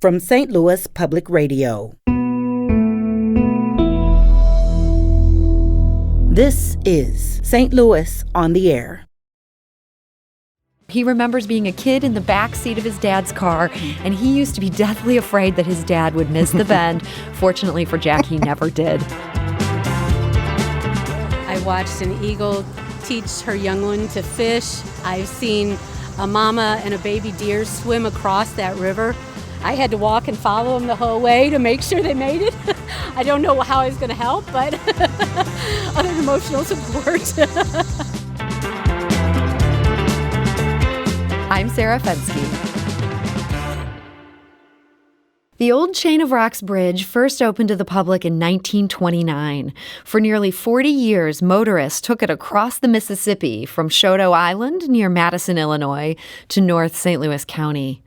from St. Louis Public Radio. This is St. Louis on the Air. He remembers being a kid in the back seat of his dad's car, and he used to be deathly afraid that his dad would miss the bend. Fortunately for Jack, he never did. I watched an eagle teach her young one to fish. I've seen a mama and a baby deer swim across that river. I had to walk and follow them the whole way to make sure they made it. I don't know how I was going to help, but other emotional support. I'm Sarah Fensky. The old Chain of Rocks Bridge first opened to the public in 1929. For nearly 40 years, motorists took it across the Mississippi from Choteau Island near Madison, Illinois, to North St. Louis County.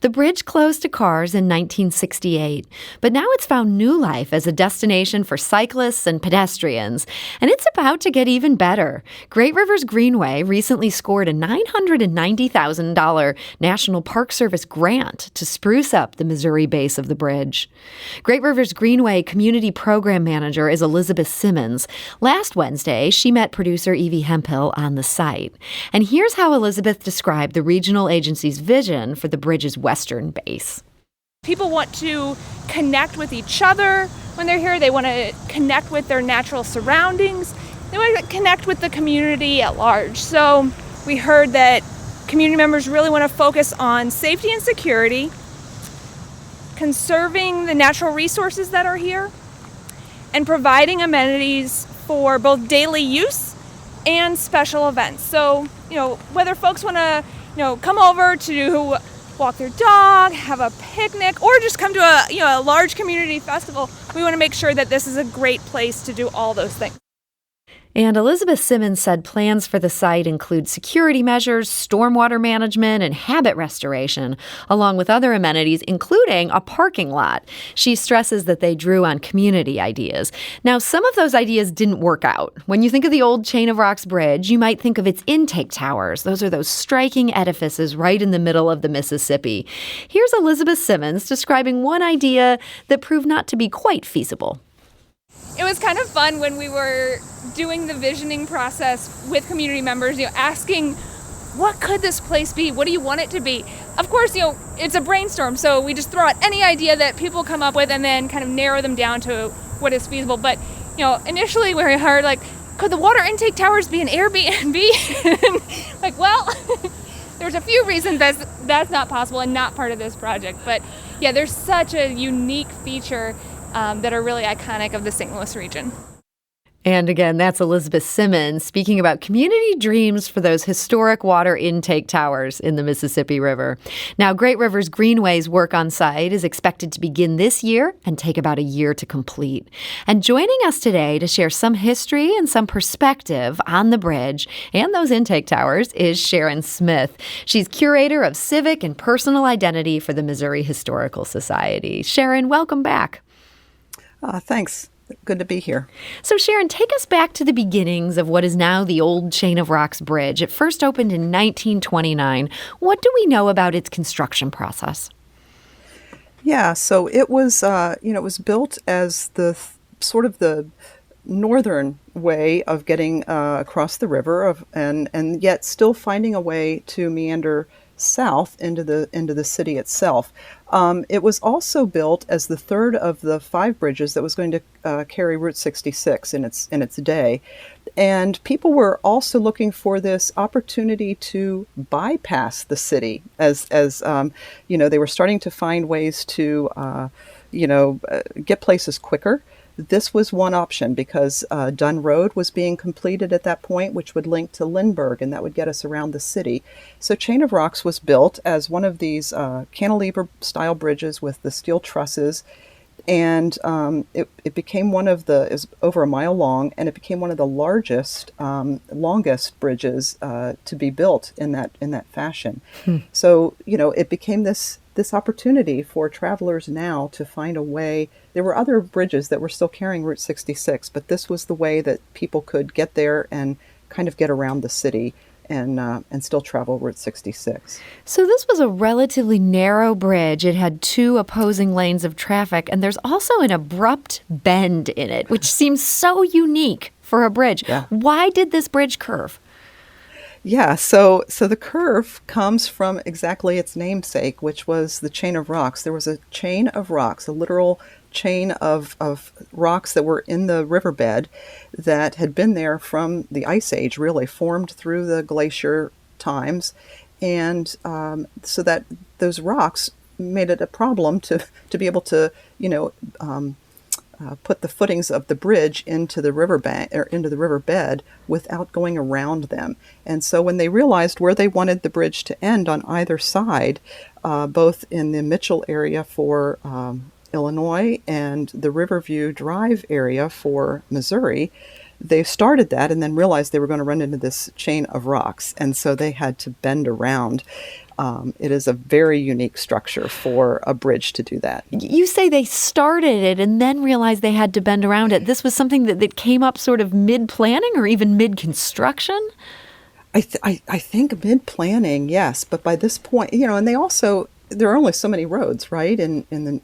The bridge closed to cars in 1968, but now it's found new life as a destination for cyclists and pedestrians, and it's about to get even better. Great Rivers Greenway recently scored a $990,000 National Park Service grant to spruce up the Missouri base of the bridge. Great Rivers Greenway Community Program Manager is Elizabeth Simmons. Last Wednesday, she met producer Evie Hemphill on the site. And here's how Elizabeth described the regional agency's vision for the bridge's western base. People want to connect with each other when they're here. They want to connect with their natural surroundings. They want to connect with the community at large. So we heard that community members really want to focus on safety and security, conserving the natural resources that are here, and providing amenities for both daily use and special events. So, whether folks want to, come over to walk their dog, have a picnic, or just come to a large community festival, we want to make sure that this is a great place to do all those things. And Elizabeth Simmons said plans for the site include security measures, stormwater management, and habit restoration, along with other amenities, including a parking lot. She stresses that they drew on community ideas. Now, some of those ideas didn't work out. When you think of the old Chain of Rocks Bridge, you might think of its intake towers. Those are those striking edifices right in the middle of the Mississippi. Here's Elizabeth Simmons describing one idea that proved not to be quite feasible. It was kind of fun when we were doing the visioning process with community members, asking, what could this place be? What do you want it to be? Of course, it's a brainstorm, so we just throw out any idea that people come up with and then kind of narrow them down to what is feasible. But, initially we heard, could the water intake towers be an Airbnb? There's a few reasons that's not possible and not part of this project. But yeah, there's such a unique feature that are really iconic of the St. Louis region. And again, that's Elizabeth Simmons speaking about community dreams for those historic water intake towers in the Mississippi River. Now, Great Rivers Greenway's work on site is expected to begin this year and take about a year to complete. And joining us today to share some history and some perspective on the bridge and those intake towers is Sharon Smith. She's curator of civic and personal identity for the Missouri Historical Society. Sharon, welcome back. Thanks. Good to be here. So Sharon, take us back to the beginnings of what is now the old Chain of Rocks Bridge. It first opened in 1929. What do we know about its construction process? Yeah, so it was, it was built as the sort of the northern way of getting across the river, and yet still finding a way to meander south into the city itself. It was also built as the third of the 5 bridges that was going to carry Route 66 in its day. And people were also looking for this opportunity to bypass the city as they were starting to find ways to get places quicker. This was one option because Dunn Road was being completed at that point, which would link to Lindbergh, and that would get us around the city. So Chain of Rocks was built as one of these cantilever-style bridges with the steel trusses, and it became one of it was over a mile long, and it became one of the longest bridges to be built in that fashion. So it became this opportunity for travelers now to find a way. There were other bridges that were still carrying Route 66, but this was the way that people could get there and kind of get around the city and still travel Route 66. So this was a relatively narrow bridge. It had two opposing lanes of traffic, and there's also an abrupt bend in it, which seems so unique for a bridge. Yeah. Why did this bridge curve? Yeah, so the curve comes from exactly its namesake, which was the chain of rocks. There was a chain of rocks, a literal chain of rocks that were in the riverbed that had been there from the Ice Age, really formed through the glacier times, and so that those rocks made it a problem to be able to put the footings of the bridge into the riverbank or into the riverbed without going around them. And so when they realized where they wanted the bridge to end on either side, both in the Mitchell area for Illinois and the Riverview Drive area for Missouri, they started that and then realized they were going to run into this chain of rocks. And so they had to bend around. It is a very unique structure for a bridge to do that. You say they started it and then realized they had to bend around it. This was something that came up sort of mid-planning or even mid-construction? I think mid-planning, yes. But by this point, and they also, there are only so many roads, right, in the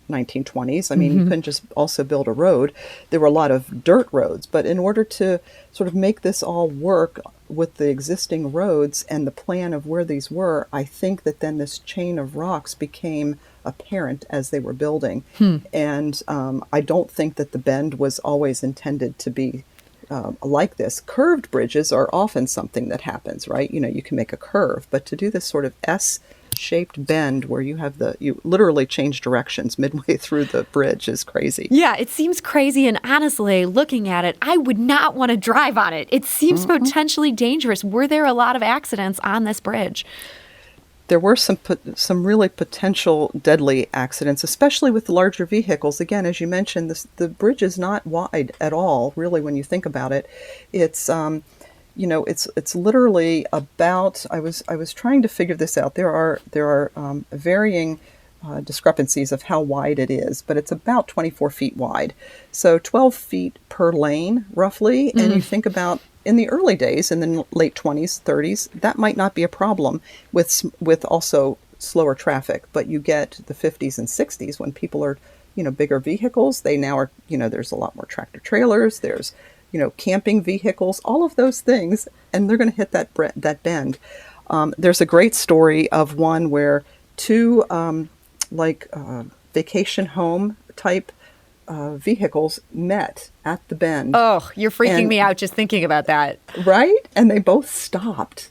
1920s. I mean, you couldn't just also build a road. There were a lot of dirt roads. But in order to sort of make this all work with the existing roads and the plan of where these were, I think that then this chain of rocks became apparent as they were building. And I don't think that the bend was always intended to be like this. Curved bridges are often something that happens, right? You can make a curve, but to do this sort of S-shaped bend where you literally change directions midway through the bridge is crazy. Yeah, it seems crazy, and honestly, looking at it, I would not want to drive on it. It seems potentially dangerous. Were there a lot of accidents on this bridge? There were some really potential deadly accidents, especially with larger vehicles. Again, as you mentioned, the bridge is not wide at all, really, when you think about it. It's it's literally about. I was trying to figure this out. There are varying discrepancies of how wide it is, but it's about 24 feet wide, so 12 feet per lane, roughly. And you think about, in the early days, in the late 20s, 30s, that might not be a problem with also slower traffic. But you get the 50s and 60s when people are, bigger vehicles. They now are, there's a lot more tractor trailers. There's, camping vehicles, all of those things, and they're going to hit that bend. There's a great story of one where two vacation home type vehicles met at the bend. Oh, you're freaking me out just thinking about that. Right? And they both stopped.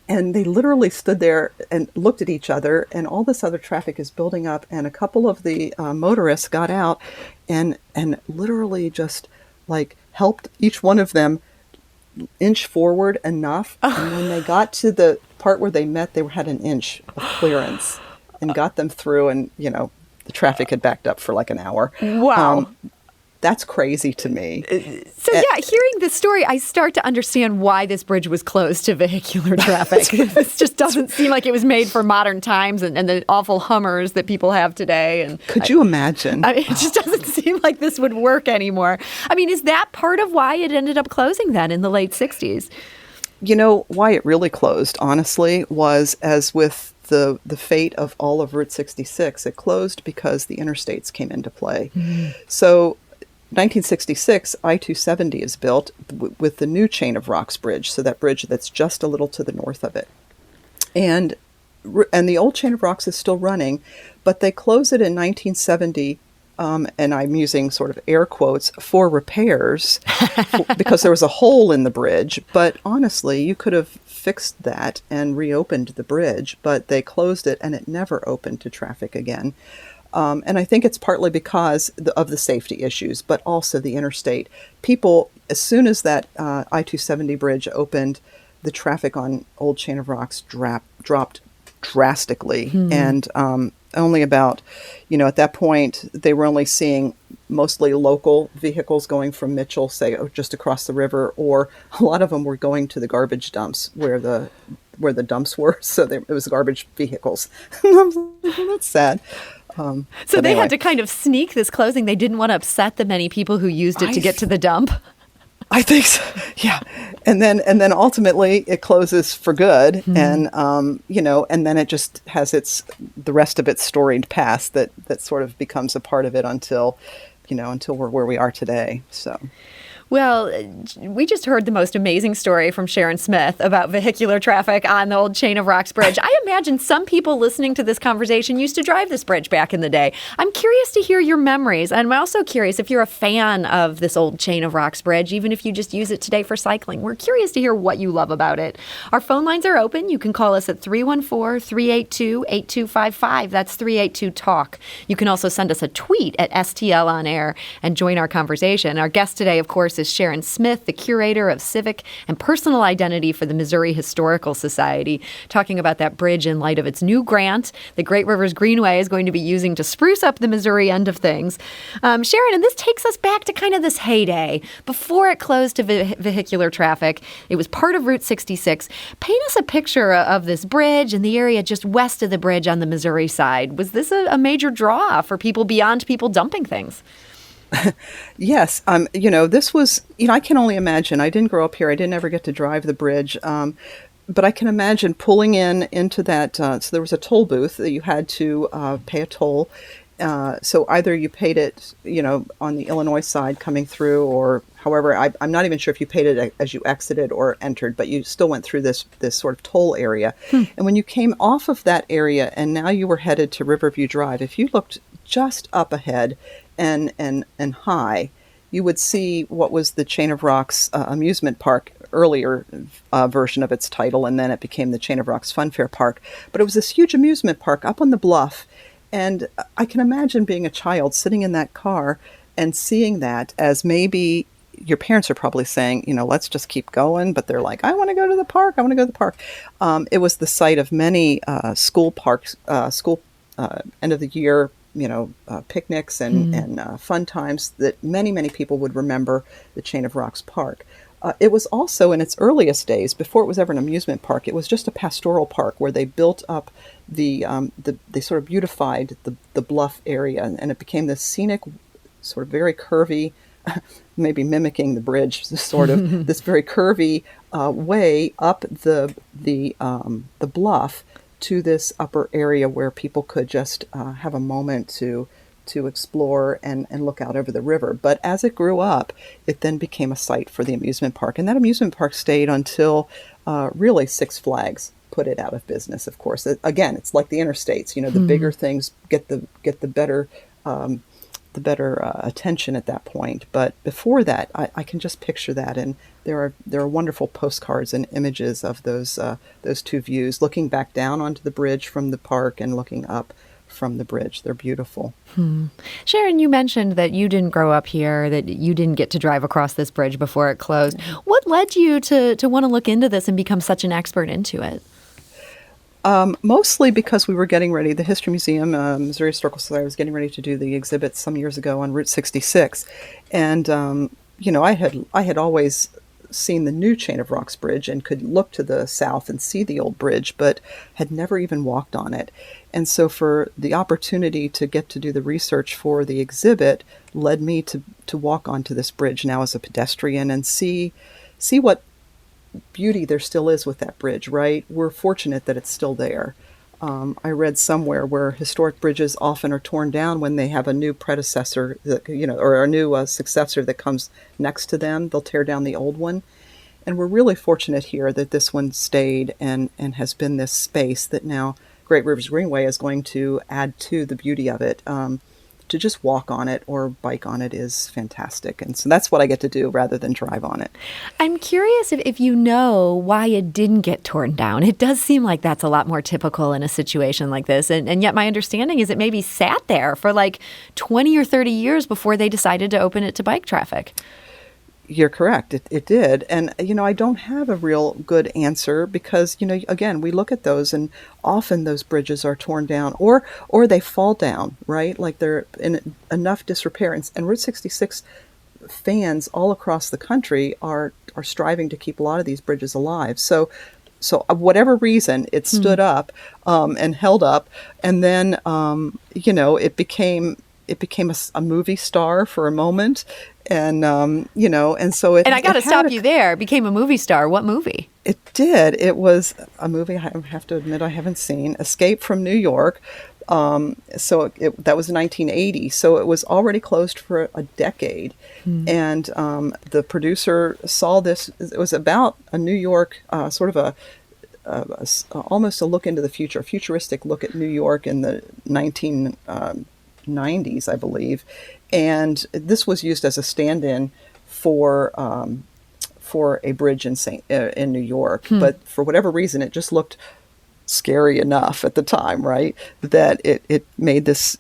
And they literally stood there and looked at each other, and all this other traffic is building up. And a couple of the motorists got out and literally just helped each one of them inch forward enough. And when they got to the part where they met, they had an inch of clearance and got them through. And, the traffic had backed up for an hour. Wow. That's crazy to me. So yeah, hearing this story, I start to understand why this bridge was closed to vehicular traffic. This just doesn't seem like it was made for modern times and the awful Hummers that people have today. And could you imagine? It just doesn't seem like this would work anymore. I mean, is that part of why it ended up closing then in the late 60s? Why it really closed, honestly, was as with the fate of all of Route 66, it closed because the interstates came into play. So 1966, I-270 is built with the new chain of rocks bridge, so that bridge that's just a little to the north of it. And the old chain of rocks is still running, but they close it in 1970, and I'm using sort of air quotes, for repairs, because there was a hole in the bridge. But honestly, you could have fixed that and reopened the bridge, but they closed it and it never opened to traffic again. And I think it's partly because of the safety issues, but also the interstate. People, as soon as that I-270 bridge opened, the traffic on Old Chain of Rocks dropped drastically. And only about, at that point, they were only seeing mostly local vehicles going from Mitchell, say, just across the river, or a lot of them were going to the garbage dumps where the dumps were. So it was garbage vehicles. That's sad. So they had to kind of sneak this closing. They didn't want to upset the many people who used it to get to the dump. I think so. Yeah. And then ultimately it closes for good. And, and then it just has the rest of its storied past that sort of becomes a part of it until we're where we are today. So. Well, we just heard the most amazing story from Sharon Smith about vehicular traffic on the old Chain of Rocks Bridge. I imagine some people listening to this conversation used to drive this bridge back in the day. I'm curious to hear your memories. I'm also curious if you're a fan of this old Chain of Rocks Bridge, even if you just use it today for cycling. We're curious to hear what you love about it. Our phone lines are open. You can call us at 314-382-8255. That's 382-TALK. You can also send us a tweet at STL On Air and join our conversation. Our guest today, of course, is Sharon Smith, the curator of civic and personal identity for the Missouri Historical Society, talking about that bridge in light of its new grant the Great Rivers Greenway is going to be using to spruce up the Missouri end of things. Sharon, and this takes us back to kind of this heyday. Before it closed to vehicular traffic, it was part of Route 66. Paint us a picture of this bridge and the area just west of the bridge on the Missouri side. Was this a major draw for people beyond people dumping things? Yes. This was, I can only imagine. I didn't grow up here. I didn't ever get to drive the bridge. But I can imagine pulling into that. So there was a toll booth that you had to pay a toll. So either you paid it, on the Illinois side coming through, or however, I'm not even sure if you paid it as you exited or entered, but you still went through this sort of toll area. And when you came off of that area and now you were headed to Riverview Drive, if you looked just up ahead and high, you would see what was the Chain of Rocks amusement park, earlier version of its title, and then it became the Chain of Rocks Fun Fair Park. But it was this huge amusement park up on the bluff, and I can imagine being a child sitting in that car and seeing that, as maybe your parents are probably saying, let's just keep going, but they're like, I want to go to the park. I want to go to the park. It was the site of many school parks, end of the year picnics and fun times that many people would remember the Chain of Rocks Park. It was also, in its earliest days, before it was ever an amusement park, it was just a pastoral park where they built up they sort of beautified the bluff area, and it became this scenic, sort of very curvy, maybe mimicking the bridge, sort of this very curvy way up the bluff to this upper area where people could just have a moment to explore and look out over the river. But as it grew up, it then became a site for the amusement park. And that amusement park stayed until really Six Flags put it out of business, of course. Again, it's like the interstates. The bigger things get the better attention at that point. But before that, I can just picture that, and there are wonderful postcards and images of those two views, looking back down onto the bridge from the park and looking up from the bridge. They're beautiful. Sharon, you mentioned that you didn't grow up here, that you didn't get to drive across this bridge before it closed. What led you to want to look into this and become such an expert into it? Mostly because we were getting ready. The History Museum, Missouri Historical Society, was getting ready to do the exhibit some years ago on Route 66, and I had always seen the new Chain of Rocks Bridge and could look to the south and see the old bridge, but had never even walked on it. And so, for the opportunity to get to do the research for the exhibit, led me to walk onto this bridge now as a pedestrian and see what beauty there still is with that bridge, right? We're fortunate that it's still there. I read somewhere where historic bridges often are torn down when they have a new predecessor, or a new successor that comes next to them. They'll tear down the old one. And we're really fortunate here that this one stayed and has been this space that now Great Rivers Greenway is going to add to the beauty of it. To just walk on it or bike on it is fantastic. And so that's what I get to do rather than drive on it. I'm curious if you know why it didn't get torn down. It does seem like that's a lot more typical in a situation like this. And yet my understanding is it maybe sat there for like 20 or 30 years before they decided to open it to bike traffic. You're correct. It did. And, I don't have a real good answer because, again, we look at those and often those bridges are torn down or they fall down, right? Like they're in enough disrepair. And Route 66 fans all across the country are striving to keep a lot of these bridges alive. So whatever reason, it stood up and held up. And then, it became it became a movie star for a moment, and and so it. And I got to it had stop you there. Became a movie star. What movie? It did. It was a movie I have to admit I haven't seen, Escape from New York. That was 1980, so it was already closed for a decade. And the producer saw this. It was about a New York, sort of almost a look into the future, a futuristic look at New York in the 1990s, I believe. And this was used as a stand-in for a bridge in New York. But for whatever reason, it just looked scary enough at the time, right? That it made this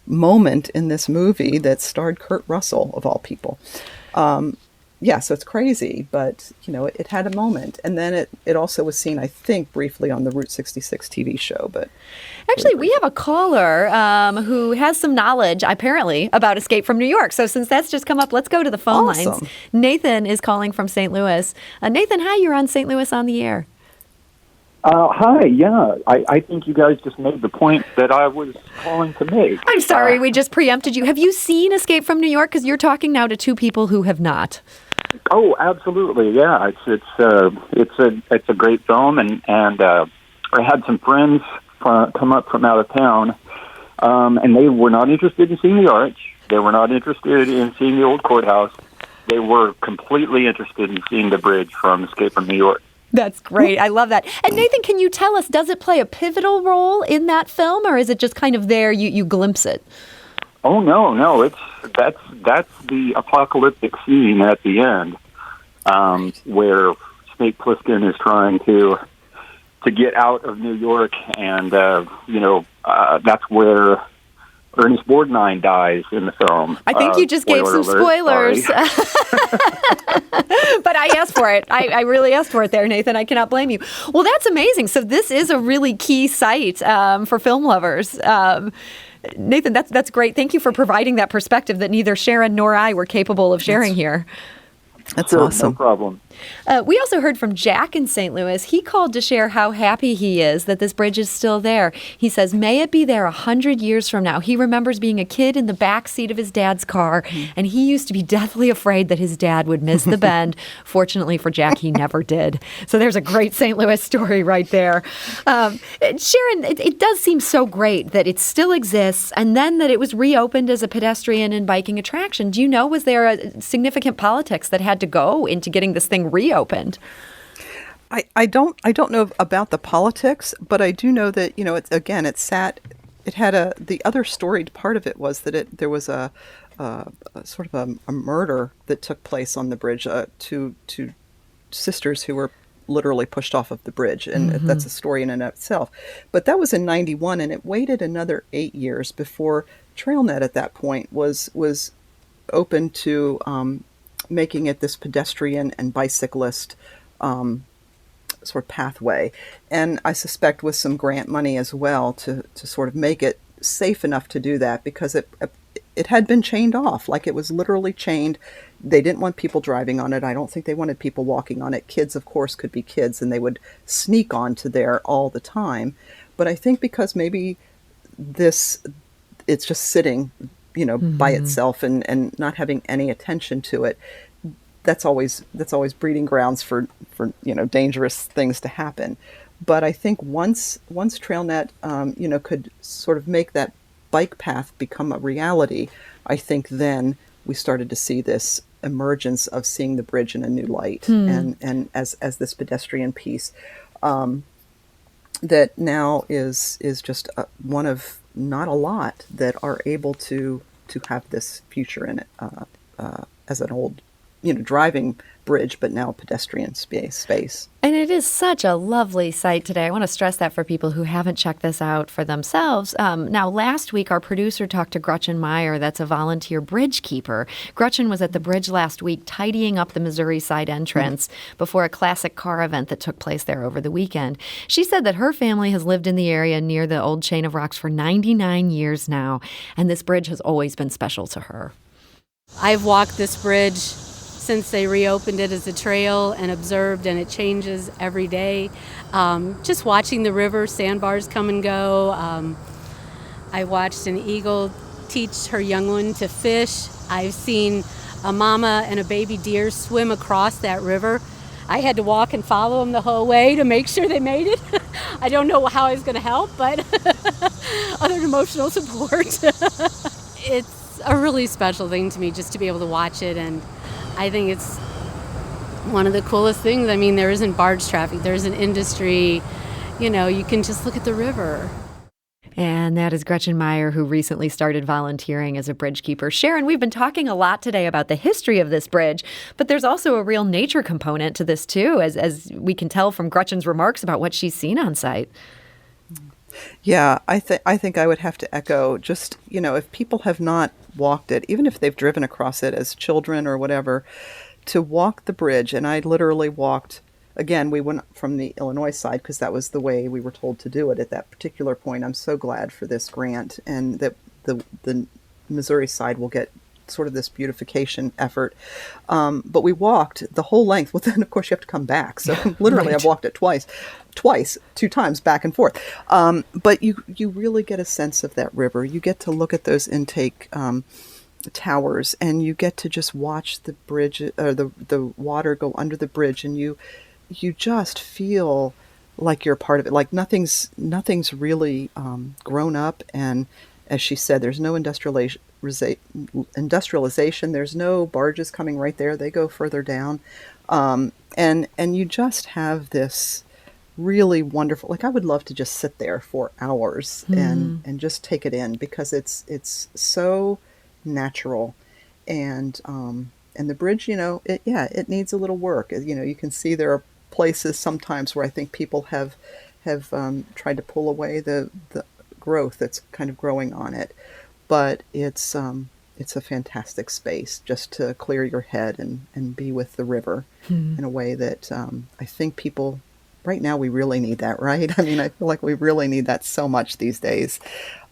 moment in this movie that starred Kurt Russell, of all people. So it's crazy, but it had a moment. And then it also was seen, I think, briefly on the Route 66 TV show. But actually, we have a caller who has some knowledge, apparently, about Escape from New York. So since that's just come up, let's go to the phone lines. Nathan is calling from St. Louis. Nathan, hi, you're on St. Louis on the Air. Hi, yeah. I think you guys just made the point that I was calling to make. I'm sorry, we just preempted you. Have you seen Escape from New York? Because you're talking now to two people who have not. Oh, absolutely, yeah. It's a great film, and I had some friends come up from out of town, and they were not interested in seeing the arch. They were not interested in seeing the old courthouse. They were completely interested in seeing the bridge from Escape from New York. That's great. I love that. And Nathan, can you tell us, does it play a pivotal role in that film, or is it just kind of there, you glimpse it? Oh, no. That's the apocalyptic scene at the end, where Snake Plissken is trying to get out of New York, and that's where Ernest Borgnine dies in the film. I think you just gave some spoilers. But I asked for it. I really asked for it there, Nathan. I cannot blame you. Well, that's amazing. So this is a really key site for film lovers. Nathan, that's great. Thank you for providing that perspective that neither Sharon nor I were capable of sharing here. That's awesome. No problem. We also heard from Jack in St. Louis. He called to share how happy he is that this bridge is still there. He says, may it be there 100 years from now. He remembers being a kid in the back seat of his dad's car, and he used to be deathly afraid that his dad would miss the bend. Fortunately for Jack, he never did. So there's a great St. Louis story right there. Sharon, it does seem so great that it still exists, and then that it was reopened as a pedestrian and biking attraction. Do you know, was there a significant politics that had to go into getting this thing reopened? I don't know about the politics, but I do know that the other storied part of it was that there was a sort of a murder that took place on the bridge. Two sisters who were literally pushed off of the bridge, and that's a story in and of itself. But that was in '91, and it waited another 8 years before TrailNet at that point was open to making it this pedestrian and bicyclist sort of pathway. And I suspect with some grant money as well to sort of make it safe enough to do that, because it had been chained off. Like, it was literally chained. They didn't want people driving on it. I don't think they wanted people walking on it. Kids, of course, could be kids, and they would sneak onto there all the time. But I think because maybe it's just sitting by itself and not having any attention to it, that's always breeding grounds for dangerous things to happen. But I think once TrailNet could sort of make that bike path become a reality, I think then we started to see this emergence of seeing the bridge in a new light and as this pedestrian piece that now is just one of not a lot that are able to have this future in it as an old driving bridge, but now pedestrian space. And it is such a lovely site today. I want to stress that for people who haven't checked this out for themselves. Now, last week, our producer talked to Gretchen Meyer. That's a volunteer bridge keeper. Gretchen was at the bridge last week tidying up the Missouri side entrance before a classic car event that took place there over the weekend. She said that her family has lived in the area near the old chain of rocks for 99 years now, and this bridge has always been special to her. I've walked this bridge since they reopened it as a trail and observed, and it changes every day. Just watching the river, sandbars come and go. I watched an eagle teach her young one to fish. I've seen a mama and a baby deer swim across that river. I had to walk and follow them the whole way to make sure they made it. I don't know how I was going to help, but other than emotional support. It's a really special thing to me just to be able to watch it, and I think it's one of the coolest things. I mean, there isn't barge traffic, there isn't industry, you can just look at the river. And that is Gretchen Meyer, who recently started volunteering as a bridge keeper. Sharon, we've been talking a lot today about the history of this bridge, but there's also a real nature component to this, too, as we can tell from Gretchen's remarks about what she's seen on site. Yeah, I think I would have to echo just, if people have not walked it, even if they've driven across it as children or whatever, to walk the bridge, and I literally walked. Again, we went from the Illinois side because that was the way we were told to do it at that particular point. I'm so glad for this grant, and that the Missouri side will get sort of this beautification effort. But we walked the whole length. Well, then, of course, you have to come back. So literally, right. I've walked it twice, 2 times back and forth. But you really get a sense of that river. You get to look at those intake towers, and you get to just watch the bridge or the water go under the bridge, and you just feel like you're a part of it. Like nothing's really grown up. And as she said, there's no industrialization. There's no barges coming right there. They go further down. And you just have this really wonderful, like I would love to just sit there for hours and just take it in, because it's so natural. And the bridge, it needs a little work. You can see there are places sometimes where I think people have tried to pull away the growth that's kind of growing on it, but it's a fantastic space just to clear your head and be with the river in a way that I think people right now, we really need that, right? I mean, I feel like we really need that so much these days.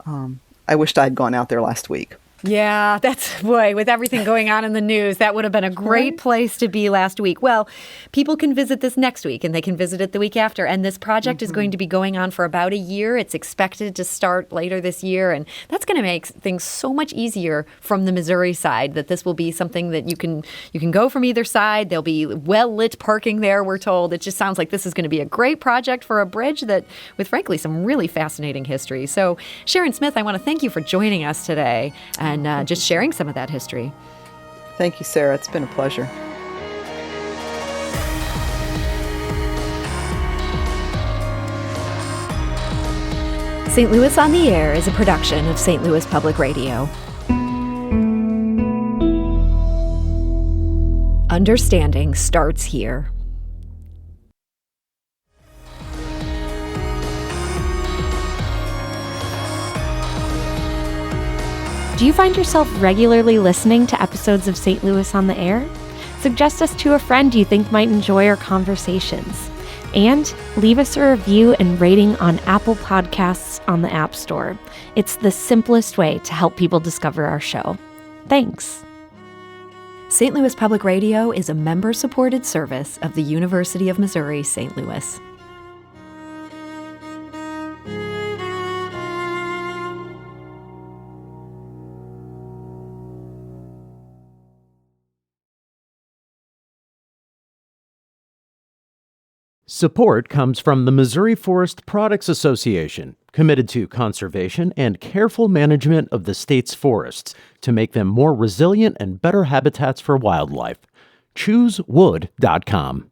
I wished I'd gone out there last week. Yeah, with everything going on in the news, that would have been a great place to be last week. Well, people can visit this next week, and they can visit it the week after. And this project is going to be going on for about a year. It's expected to start later this year, and that's going to make things so much easier from the Missouri side, that this will be something that you can go from either side. There'll be well-lit parking there, we're told. It just sounds like this is going to be a great project for a bridge that, with frankly, some really fascinating history. So, Sharon Smith, I want to thank you for joining us today and just sharing some of that history. Thank you, Sarah. It's been a pleasure. St. Louis on the Air is a production of St. Louis Public Radio. Understanding starts here. Do you find yourself regularly listening to episodes of St. Louis on the Air? Suggest us to a friend you think might enjoy our conversations. And leave us a review and rating on Apple Podcasts on the App Store. It's the simplest way to help people discover our show. Thanks. St. Louis Public Radio is a member-supported service of the University of Missouri, St. Louis. Support comes from the Missouri Forest Products Association, committed to conservation and careful management of the state's forests to make them more resilient and better habitats for wildlife. ChooseWood.com.